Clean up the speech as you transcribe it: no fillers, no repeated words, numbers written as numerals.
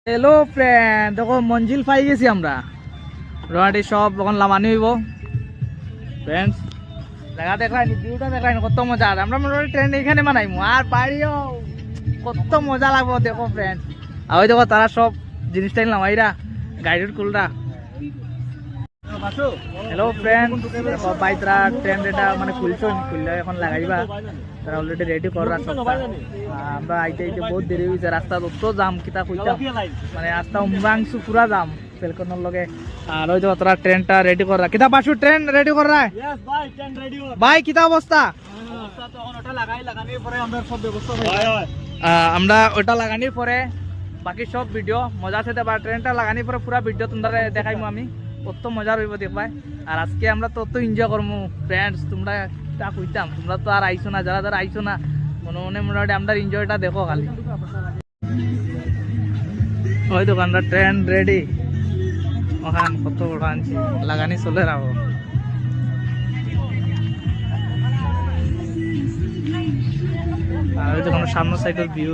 Hello friend, দেখো মঞ্জিল পাই গেছি আমরা। রোহাটি সব এখন লামানি হইব ফ্রেন্ডস। জায়গা দেখাইনি, ভিউটা দেখাইনি, কত মজা। আমরা মোটামুটি ট্রেন এইখানে বানাইমু আর বাইরেও কত মজা লাগবো দেখো ফ্রেন্ডস। আর ওই দেখো তারা সব জিনিসটা নামাইরা গাইডের কুলরা। হ্যালো ফ্রেন্ড, দেখো বাইতরা ট্রেন এটা মানে খুলছো, খুললে এখন লাগাইবা। তারা অলরেডি রেডি করার সব। আমরা আইতে আইতে বহুত দেরি হয়েছে, রাস্তা অত জাম কিতা কইতাম, মানে রাস্তা উমরাংশু পুরা জাম ফেলকনের লগে। আর ওই দেখো তারা ট্রেনটা রেডি করা। কিতা পাশু ট্রেন রেডি করা ভাই, কিতা অবস্থা? আমরা ওটা লাগানির পরে বাকি সব ভিডিও মজা আছে দেবা। ট্রেনটা লাগানির পরে পুরা ভিডিও তোমরা দেখাইমু আমি, কত মজা রইব দেখবাই। আর আজকে আমরা তত এনজয় করবো ফ্রেন্ডস। তোমরা তা কইতাম, তোমরা তো আর আইছো না, যারা যারা আইছো না মনে মনে মোটামুটি আমরা এনজয়টা দেখো খালি। ওই দোকানটা ট্রেন রেডি, ওখান কত বড় আনছি লাগানি চলে রাখো। আর ওই দোকানের সামনের সাইডের ভিউ।